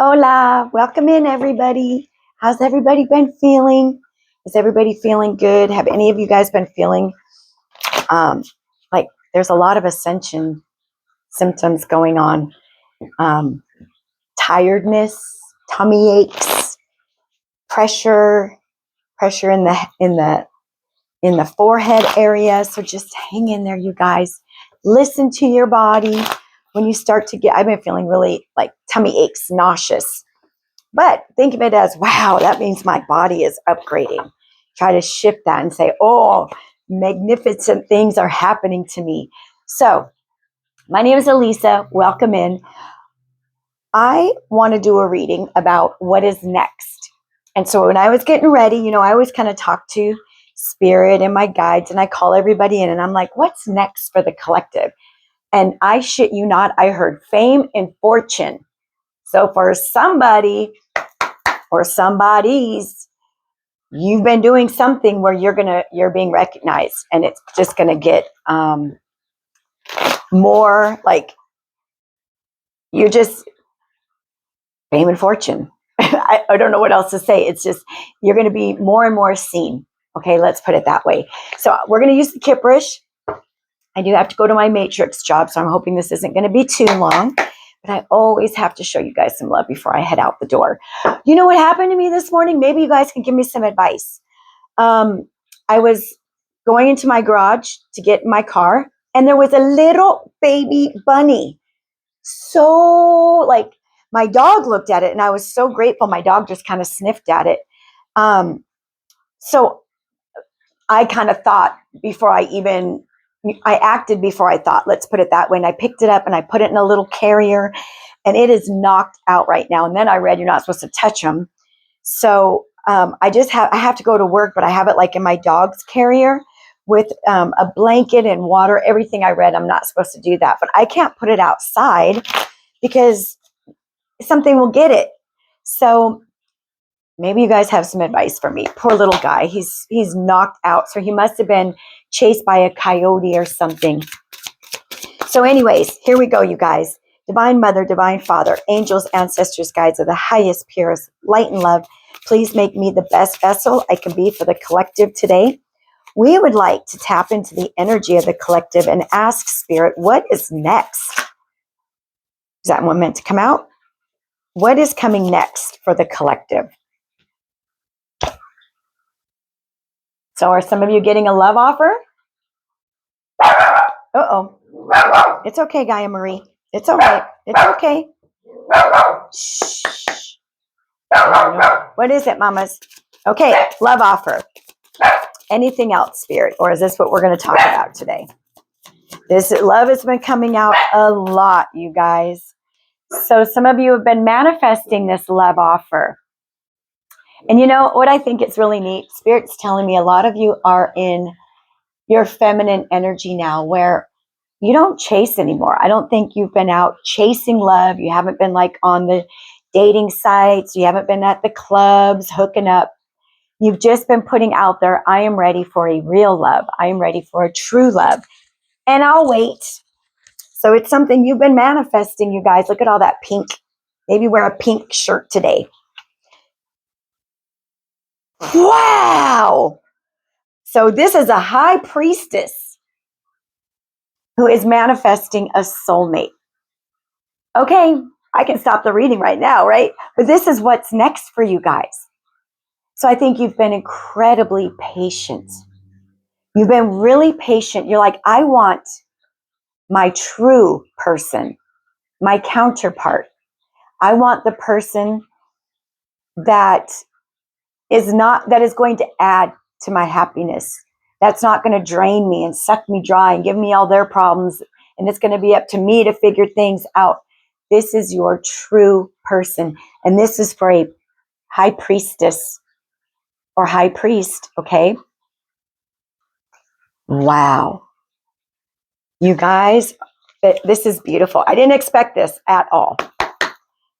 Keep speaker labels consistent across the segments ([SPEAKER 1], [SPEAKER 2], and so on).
[SPEAKER 1] Hola, welcome in everybody. How's everybody been feeling? Is everybody feeling good? Have any of you guys been feeling like there's a lot of ascension symptoms going on? Tiredness, tummy aches, pressure in the forehead area. So just hang in there, you guys. Listen to your body. When you start to get, I've been feeling really like tummy aches, nauseous. But think of it as, wow, that means my body is upgrading. Try to shift that and say, oh, magnificent things are happening to me. So my name is Elisa. Welcome in. I want to do a reading about what is next. And so when I was getting ready, I always kind of talk to spirit and my guides, and I call everybody in and I'm like, what's next for the collective? And I shit you not, I heard fame and fortune. So for somebody or somebody's, you've been doing something where you're being recognized, and it's just gonna get more like you're just fame and fortune. I don't know what else to say. It's just you're gonna be more and more seen. Okay, let's put it that way. So we're gonna use the Kipperish. I do have to go to my matrix job, so I'm hoping this isn't gonna be too long. But I always have to show you guys some love before I head out the door. You know what happened to me this morning? Maybe you guys can give me some advice. I was going into my garage to get in my car, and there was a little baby bunny. So, like, my dog looked at it, and I was so grateful. My dog just kind of sniffed at it. So I kind of thought I acted before I thought, let's put it that way. And I picked it up and I put it in a little carrier, and it is knocked out right now. And then I read you're not supposed to touch them. So I have to go to work, but I have it like in my dog's carrier with a blanket and water, everything. I read I'm not supposed to do that, but I can't put it outside because something will get it. So maybe you guys have some advice for me. Poor little guy. He's knocked out. So he must have been chased by a coyote or something. So anyways, here we go, you guys. Divine Mother, Divine Father, angels, ancestors, guides of the highest, purest light and love, please make me the best vessel I can be for the collective today. We would like to tap into the energy of the collective and ask Spirit, what is next? Is that one meant to come out? What is coming next for the collective? So are some of you getting a love offer? Uh-oh. It's okay, Gaia Marie. It's all right. It's okay. Shh. What is it, mamas? Okay, love offer. Anything else, Spirit? Or is this what we're going to talk about today? This love has been coming out a lot, you guys. So some of you have been manifesting this love offer. And you know what I think is really neat? Spirit's telling me a lot of you are in your feminine energy now, where you don't chase anymore. I don't think you've been out chasing love. You haven't been like on the dating sites. You haven't been at the clubs hooking up. You've just been putting out there, I am ready for a real love. I am ready for a true love. And I'll wait. So it's something you've been manifesting, you guys. Look at all that pink. Maybe wear a pink shirt today. Wow. So this is a high priestess who is manifesting a soulmate. Okay, I can stop the reading right now, right? But this is what's next for you guys. So I think you've been incredibly patient. You've been really patient. You're like, I want my true person, my counterpart. I want the person that is going to add to my happiness. That's not going to drain me and suck me dry and give me all their problems. And it's going to be up to me to figure things out. This is your true person. And this is for a high priestess or high priest, okay? Wow. You guys, this is beautiful. I didn't expect this at all.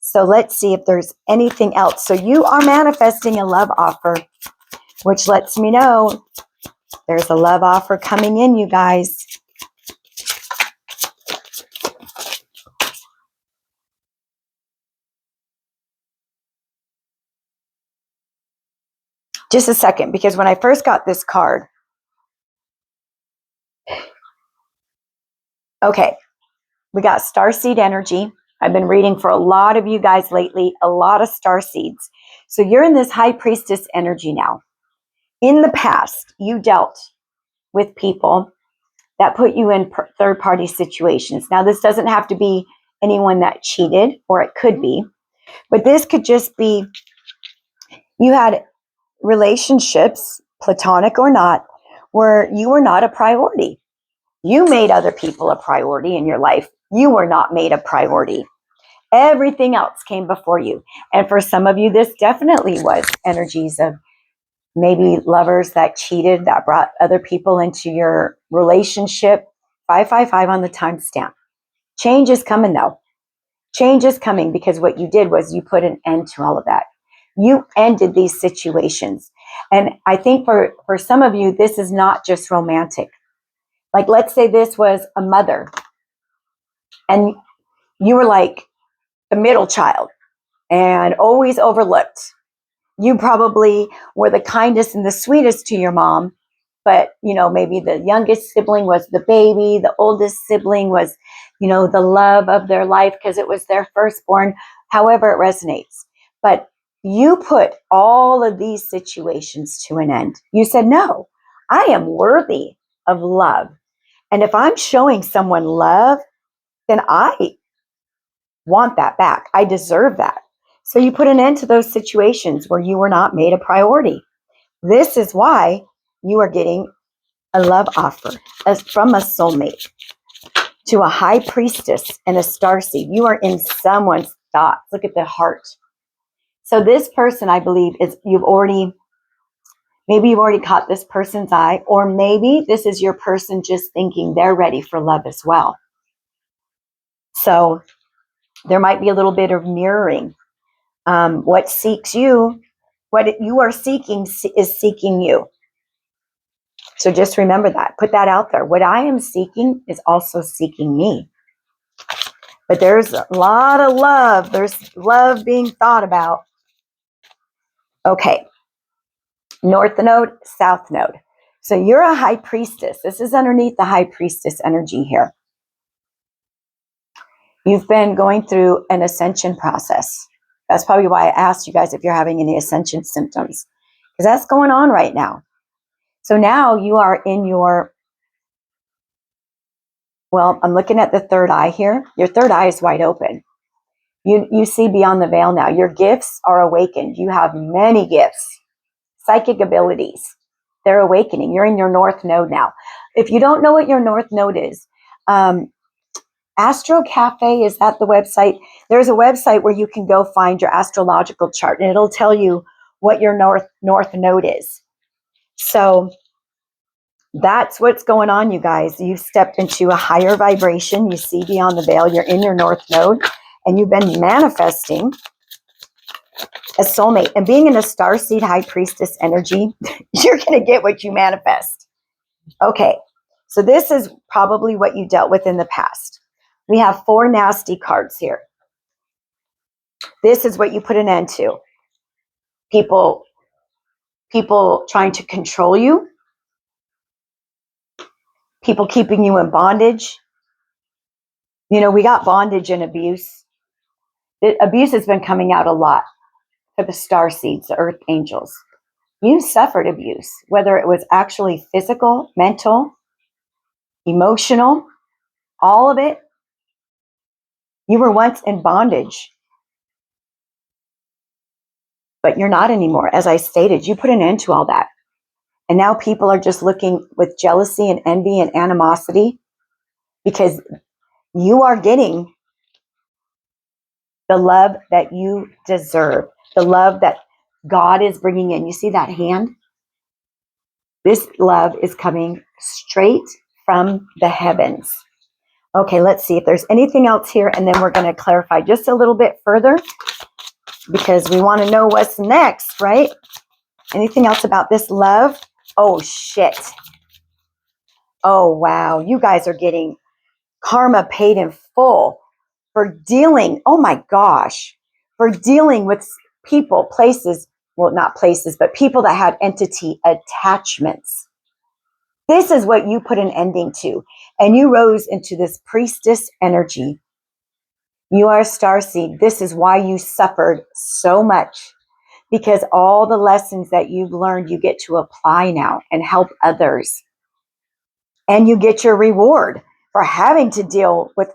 [SPEAKER 1] So let's see if there's anything else. So you are manifesting a love offer, which lets me know there's a love offer coming in, you guys. Just a second, because when I first got this card, okay, we got starseed energy. I've been reading for a lot of you guys lately, a lot of starseeds. So you're in this high priestess energy now. In the past, you dealt with people that put you in third-party situations. Now, this doesn't have to be anyone that cheated, or it could be, but this could just be you had relationships, platonic or not, where you were not a priority. You made other people a priority in your life. You were not made a priority. Everything else came before you. And for some of you, this definitely was energies of maybe lovers that cheated, that brought other people into your relationship. 555 on the timestamp. Change is coming though. Change is coming, because what you did was you put an end to all of that. You ended these situations. And I think for some of you, this is not just romantic. Like, let's say this was a mother and you were like the middle child and always overlooked. You probably were the kindest and the sweetest to your mom, but maybe the youngest sibling was the baby, the oldest sibling was the love of their life because it was their firstborn, however it resonates. But you put all of these situations to an end. You said, no, I am worthy of love, and if I'm showing someone love, then I want that back. I deserve that. So you put an end to those situations where you were not made a priority. This is why you are getting a love offer from a soulmate to a high priestess and a starseed. You are in someone's thoughts. Look at the heart. So this person, I believe, is maybe you've already caught this person's eye, or maybe this is your person just thinking they're ready for love as well. So there might be a little bit of mirroring. What seeks you, what you are seeking is seeking you. So just remember that. Put that out there. What I am seeking is also seeking me. But there's a lot of love. There's love being thought about. Okay. North node, south node. So you're a high priestess. This is underneath the high priestess energy here. You've been going through an ascension process. That's probably why I asked you guys if you're having any ascension symptoms, because that's going on right now. So now you are in your, well, I'm looking at the third eye here. Your third eye is wide open. You see beyond the veil now. Your gifts are awakened. You have many gifts, psychic abilities. They're awakening. You're in your north node now. If you don't know what your north node is, Astro Cafe, is that the website? There's a website where you can go find your astrological chart, and it'll tell you what your north node is. So that's what's going on, you guys. You've stepped into a higher vibration. You see beyond the veil. You're in your north node, and you've been manifesting a soulmate. And being in a starseed high priestess energy, you're going to get what you manifest. Okay, so this is probably what you dealt with in the past. We have 4 nasty cards here. This is what you put an end to. People trying to control you. People keeping you in bondage. We got bondage and abuse. Abuse has been coming out a lot for the starseeds, the earth angels. You suffered abuse, whether it was actually physical, mental, emotional, all of it. You were once in bondage, but you're not anymore. As I stated, you put an end to all that. And now people are just looking with jealousy and envy and animosity, because you are getting the love that you deserve, the love that God is bringing in. You see that hand? This love is coming straight from the heavens. Okay, let's see if there's anything else here, and then we're going to clarify just a little bit further, because we want to know what's next, right? Anything else about this love? Oh, shit. Oh, wow. You guys are getting karma paid in full for dealing, oh my gosh, for dealing with people, places, well, not places, but people that had entity attachments. This is what you put an ending to. And you rose into this priestess energy. You are a starseed. This is why you suffered so much, because all the lessons that you've learned, you get to apply now and help others. And you get your reward for having to deal with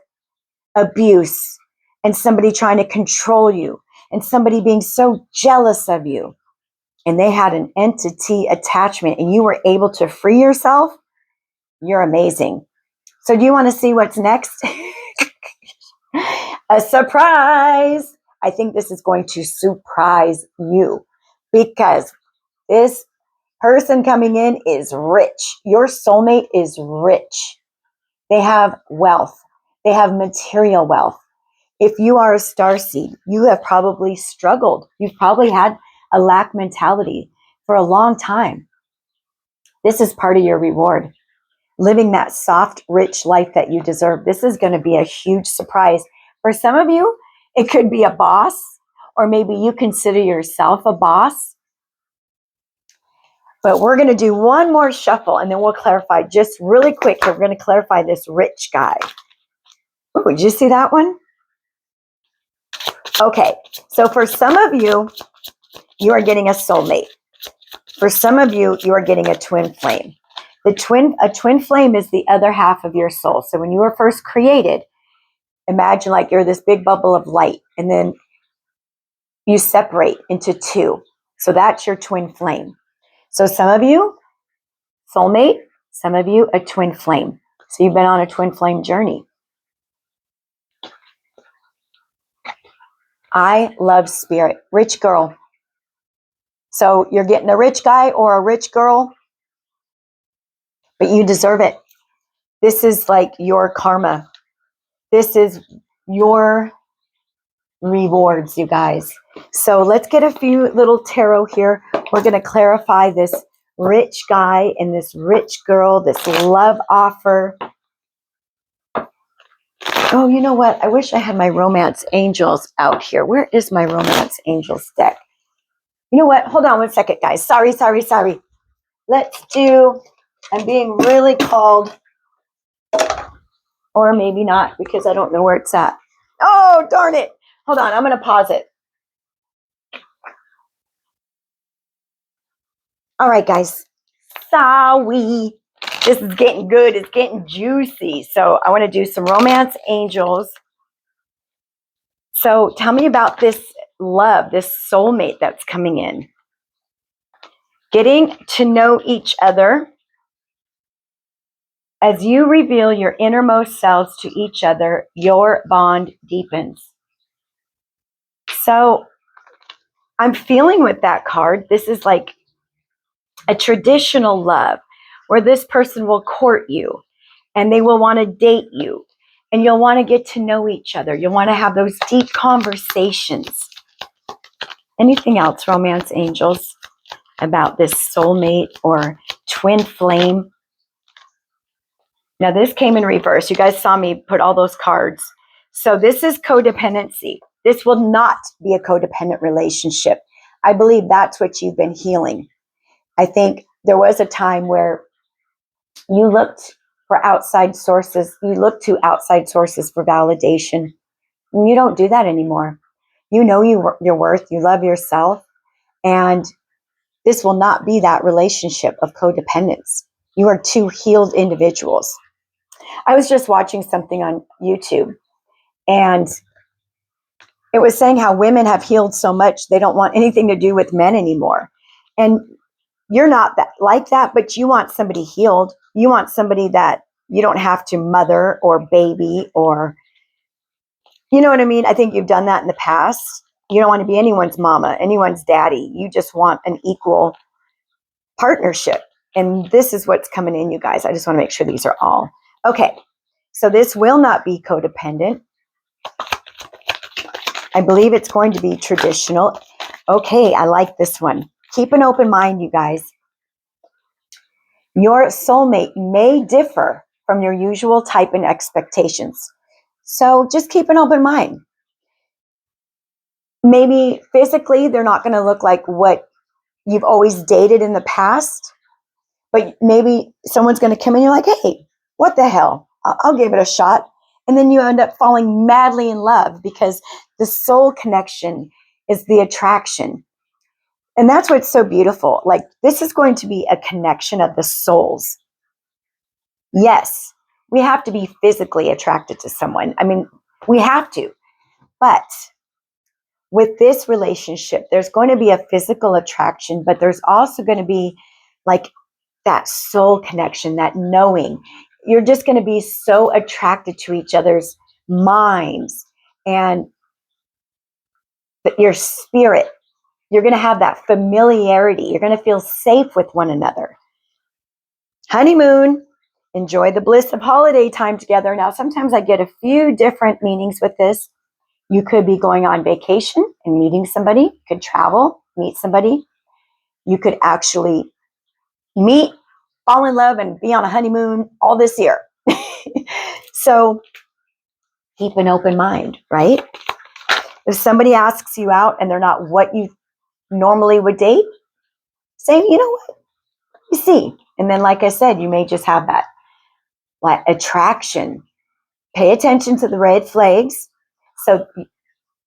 [SPEAKER 1] abuse and somebody trying to control you and somebody being so jealous of you. And they had an entity attachment and you were able to free yourself. You're amazing. So do you want to see what's next? A surprise. I think this is going to surprise you because this person coming in is rich. Your soulmate is rich. They have wealth. They have material wealth. If you are a starseed, you have probably struggled. You've probably had a lack mentality for a long time. This is part of your reward. Living that soft, rich life that you deserve. This is going to be a huge surprise. For some of you, it could be a boss, or maybe you consider yourself a boss. But we're going to do one more shuffle and then we'll clarify just really quick. We're going to clarify this rich guy. Oh, did you see that one? Okay, so for some of you, you are getting a soulmate. For some of you, you are getting a twin flame. A twin flame is the other half of your soul. So when you were first created, imagine like you're this big bubble of light and then you separate into two. So that's your twin flame. So some of you, soulmate, some of you, a twin flame. So you've been on a twin flame journey. I love spirit. Rich girl. So you're getting a rich guy or a rich girl, but you deserve it. This is like your karma. This is your rewards, you guys. So let's get a few little tarot here. We're going to clarify this rich guy and this rich girl, this love offer. Oh, you know what? I wish I had my romance angels out here. Where is my romance angels deck? You know what? Hold on one second, guys. Sorry. Let's do, I'm being really called, or maybe not, because I don't know where it's at. Oh, darn it. Hold on. I'm going to pause it. All right, guys. Sorry. This is getting good. It's getting juicy. So I want to do some romance angels. So tell me about this love, this soulmate that's coming in. Getting to know each other. As you reveal your innermost selves to each other, your bond deepens. So I'm feeling with that card, this is like a traditional love where this person will court you and they will want to date you and you'll want to get to know each other. You'll want to have those deep conversations. Anything else, romance angels, about this soulmate or twin flame? Now this came in reverse. You guys saw me put all those cards. So this is codependency. This will not be a codependent relationship. I believe that's what you've been healing. I think there was a time where you looked for outside sources. You look to outside sources for validation. And you don't do that anymore. You know your worth. You love yourself. And this will not be that relationship of codependence. You are two healed individuals. I was just watching something on YouTube and it was saying how women have healed so much they don't want anything to do with men anymore. And you're not that like that, but you want somebody healed. You want somebody that you don't have to mother or baby or, you know what I mean? I think you've done that in the past. You don't want to be anyone's mama, anyone's daddy. You just want an equal partnership. And this is what's coming in, you guys. I just want to make sure these are all. Okay. So this will not be codependent. I believe it's going to be traditional. Okay, I like this one. Keep an open mind, you guys. Your soulmate may differ from your usual type and expectations. So just keep an open mind. Maybe physically, they're not going to look like what you've always dated in the past, but maybe someone's going to come in and you're like, hey, what the hell? I'll give it a shot. And then you end up falling madly in love because the soul connection is the attraction. And that's what's so beautiful. Like, this is going to be a connection of the souls. Yes, we have to be physically attracted to someone. I mean, we have to. But with this relationship, there's going to be a physical attraction, but there's also going to be like that soul connection, that knowing. You're just going to be so attracted to each other's minds and your spirit. You're going to have that familiarity. You're going to feel safe with one another. Honeymoon, enjoy the bliss of holiday time together. Now, sometimes I get a few different meanings with this. You could be going on vacation and meeting somebody. You could travel, meet somebody. You could actually meet, fall in love, and be on a honeymoon all this year. So keep an open mind, right? If somebody asks you out and they're not what you normally would date, say, you know what, you see. And then, like I said, you may just have that like attraction. Pay attention to the red flags. So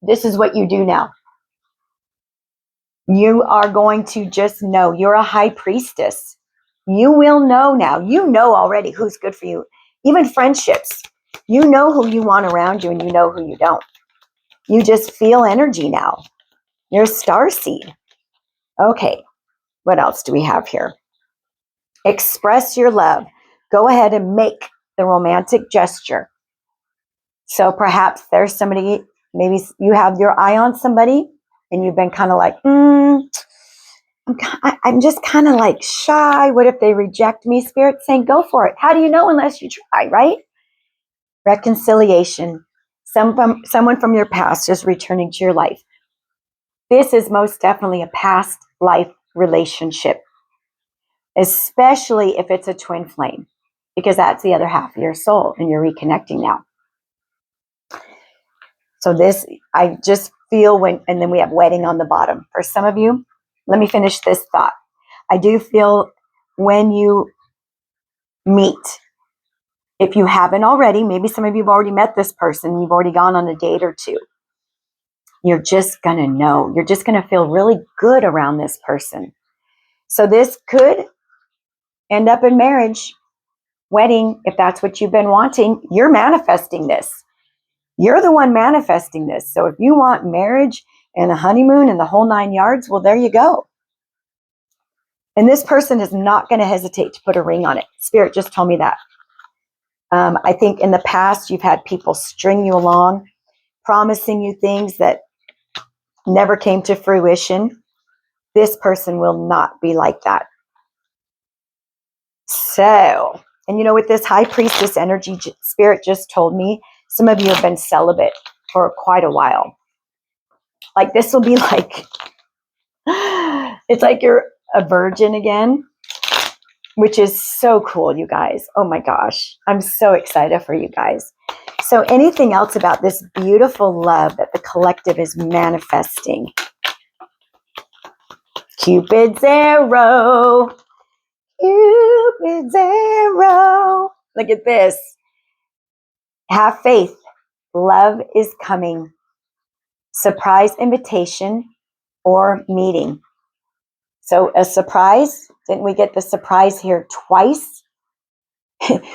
[SPEAKER 1] this is what you do now. You are going to just know. You're a high priestess. You will know now. You know already who's good for you. Even friendships. You know who you want around you and you know who you don't. You just feel energy now. You're a starseed. Okay, what else do we have here? Express your love. Go ahead and make the romantic gesture. So perhaps there's somebody, maybe you have your eye on somebody and you've been kind of like, I'm just kind of like shy. What if they reject me? Spirit saying, go for it. How do you know unless you try, right? Reconciliation. Someone from your past is returning to your life. This is most definitely a past life relationship, especially if it's a twin flame, because that's the other half of your soul and you're reconnecting now. So this, I just feel when, and then we have wedding on the bottom. For some of you, let me finish this thought. I do feel when you meet, if you haven't already, maybe some of you have already met this person, you've already gone on a date or two. You're just going to know. You're just going to feel really good around this person. So this could end up in marriage, wedding, if that's what you've been wanting. You're manifesting this. You're the one manifesting this. So if you want marriage and a honeymoon and the whole 9 yards, well, there you go. And this person is not going to hesitate to put a ring on it. Spirit just told me that. I think in the past, you've had people string you along, promising you things that never came to fruition. This person will not be like that. So, and you know, with this high priestess energy, Spirit just told me, some of you have been celibate for quite a while. Like this will be like, it's like you're a virgin again, which is so cool, you guys. Oh my gosh. I'm so excited for you guys. So anything else about this beautiful love that the collective is manifesting? Cupid's arrow. Cupid's arrow. Look at this. Have faith. Love is coming. Surprise invitation or meeting. So a surprise. Didn't we get the surprise here twice?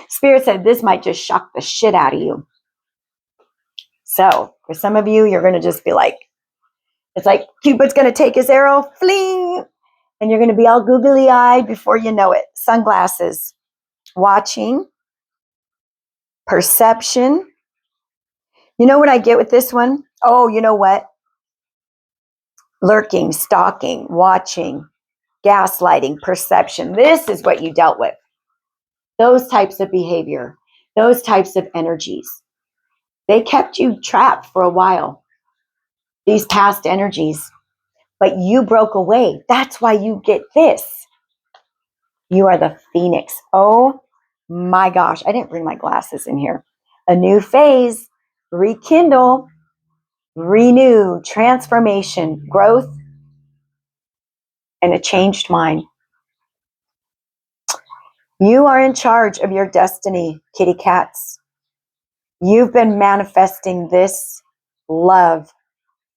[SPEAKER 1] Spirit said this might just shock the shit out of you. So for some of you, you're going to just be like, it's like Cupid's going to take his arrow, fling, and you're going to be all googly-eyed before you know it. Sunglasses. Watching. Perception. You know what I get with this one? Oh, you know what? Lurking, stalking, watching, gaslighting, perception. This is what you dealt with. Those types of behavior, those types of energies. They kept you trapped for a while. These past energies. But you broke away. That's why you get this. You are the phoenix. Oh my gosh. I didn't bring my glasses in here. A new phase. Rekindle. Renew. Transformation. Growth. and a changed mind. You are in charge of your destiny, kitty cats. You've been manifesting this love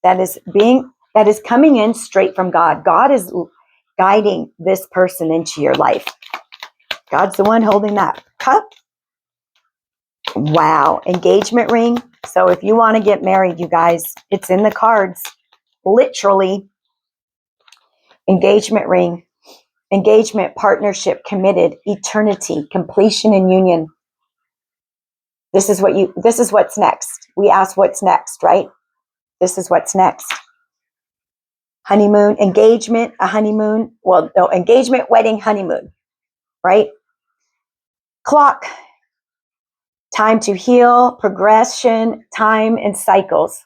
[SPEAKER 1] that is coming in straight from God. God is guiding this person into your life. God's the one holding that cup. Wow. Engagement ring. So if you want to get married, you guys, it's in the cards. Literally. Engagement ring. Engagement, partnership, committed, eternity, completion, and union. This is what's next. We ask what's next, right? This is what's next. Honeymoon, engagement, a honeymoon. Well, no, engagement, wedding, honeymoon, right? Clock. Time to heal, progression, time, and cycles.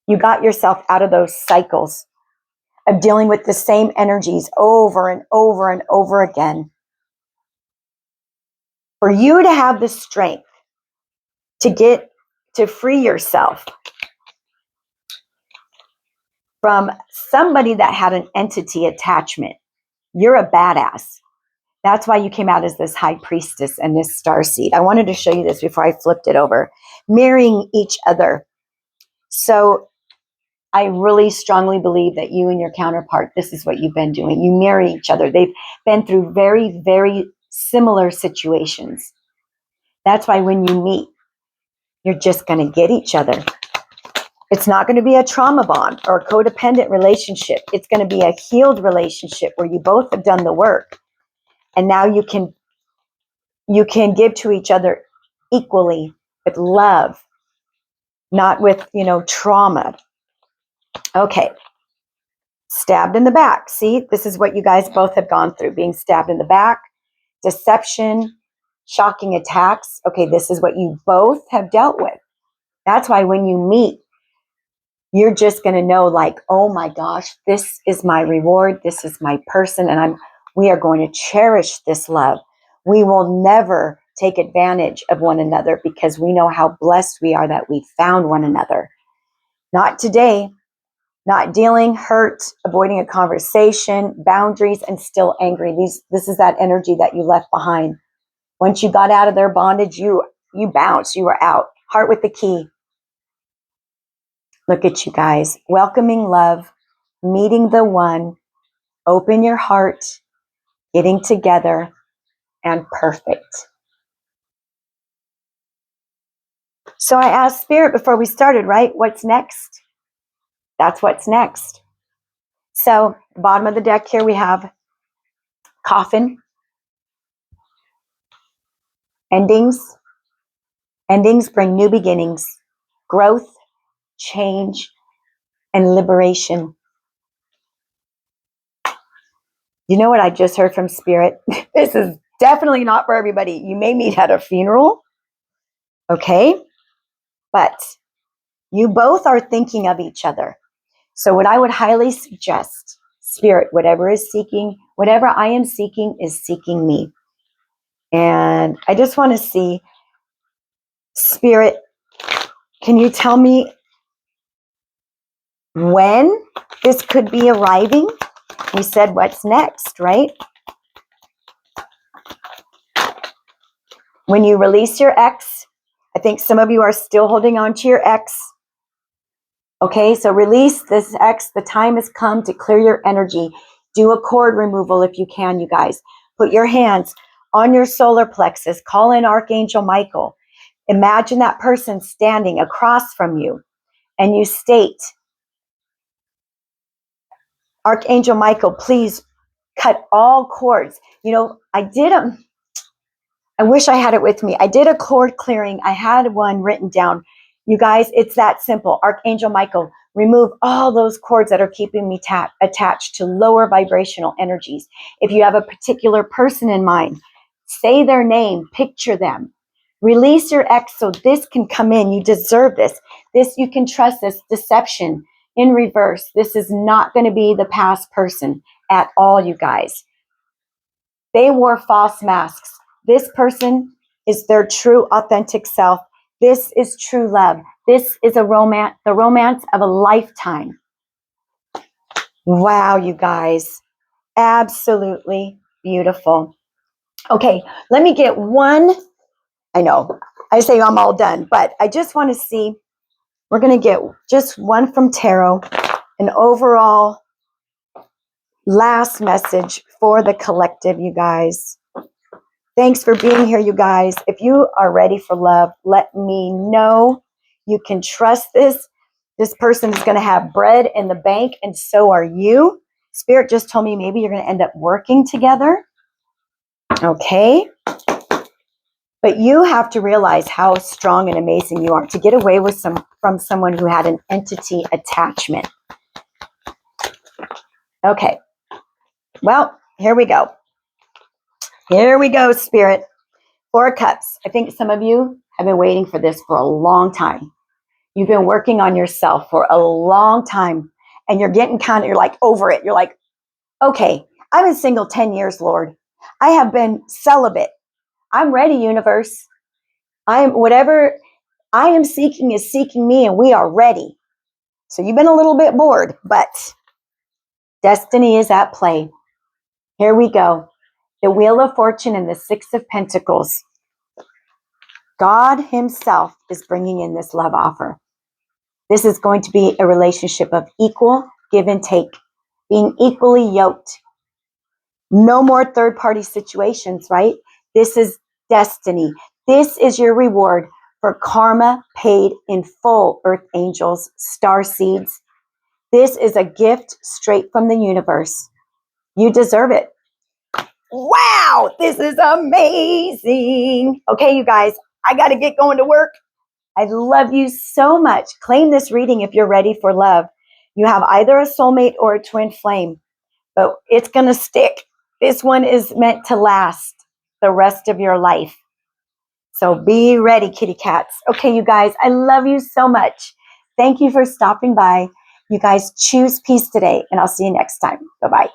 [SPEAKER 1] You got yourself out of those cycles of dealing with the same energies over and over and over again. For you to have the strength to free yourself from somebody that had an entity attachment, you're a badass. That's why you came out as this high priestess and this starseed. I wanted to show you this before I flipped it over. Marrying each other. So I really strongly believe that you and your counterpart, this is what you've been doing. You marry each other. They've been through very, very similar situations. That's why when you meet, you're just going to get each other. It's not going to be a trauma bond or a codependent relationship. It's going to be a healed relationship where you both have done the work. And now you can give to each other equally with love, not with, trauma. Okay. Stabbed in the back. See, this is what you guys both have gone through, being stabbed in the back, deception, shocking attacks. Okay, this is what you both have dealt with. That's why when you meet, you're just going to know, like, oh my gosh, this is my reward. This is my person. And we are going to cherish this love. We will never take advantage of one another because we know how blessed we are that we found one another. Not today. Not dealing, hurt, avoiding a conversation, boundaries, and still angry. This is that energy that you left behind. Once you got out of their bondage, you bounced. You were out. Heart with the key. Look at you guys. Welcoming love, meeting the one, open your heart, getting together, and perfect. So I asked Spirit before we started, right? What's next? That's what's next. So the bottom of the deck here we have coffin, endings. Endings bring new beginnings, growth, change, and liberation. You know what I just heard from Spirit? This is definitely not for everybody. You may meet at a funeral, okay? But you both are thinking of each other. So what I would highly suggest, Spirit, whatever I am seeking is seeking me. And I just want to see, Spirit, can you tell me when this could be arriving? We said what's next, right? When you release your ex, I think some of you are still holding on to your ex. Okay, so release this ex. The time has come to clear your energy. Do a cord removal if you can, you guys. Put your hands on your solar plexus. Call in Archangel Michael. Imagine that person standing across from you, and you state, Archangel Michael, please cut all cords. I wish I had it with me. I did a cord clearing. I had one written down. You guys, it's that simple. Archangel Michael, remove all those cords that are keeping me attached to lower vibrational energies. If you have a particular person in mind, say their name, picture them. Release your ex so this can come in. You deserve this. You can trust this. Deception in reverse. This is not going to be the past person at all, you guys. They wore false masks. This person is their true, authentic self. This is true love. This is the romance of a lifetime. Wow, you guys. Absolutely beautiful. Okay, let me get one. I know I say I'm all done, but I just want to see. We're going to get just one from Tarot, an overall last message for the collective, you guys. Thanks for being here, you guys. If you are ready for love, let me know. You can trust this. This person is going to have bread in the bank, and so are you. Spirit just told me maybe you're going to end up working together. Okay. But you have to realize how strong and amazing you are to get away with from someone who had an entity attachment. Okay. Well, here we go. Here we go, Spirit. 4 of Cups. I think some of you have been waiting for this for a long time. You've been working on yourself for a long time, and you're getting you're like over it. You're like, okay, I've been single 10 years, Lord. I have been celibate. I'm ready, universe. Whatever I am seeking is seeking me, and we are ready. So you've been a little bit bored, but destiny is at play. Here we go. The Wheel of Fortune and the 6 of Pentacles. God himself is bringing in this love offer. This is going to be a relationship of equal give and take, being equally yoked. No more third-party situations, right? This is destiny. This is your reward for karma paid in full, Earth Angels, Starseeds. This is a gift straight from the universe. You deserve it. Wow, this is amazing. Okay, you guys, I got to get going to work. I love you so much. Claim this reading if you're ready for love. You have either a soulmate or a twin flame, but it's going to stick. This one is meant to last the rest of your life. So be ready, kitty cats. Okay, you guys, I love you so much. Thank you for stopping by. You guys choose peace today, and I'll see you next time. Bye-bye.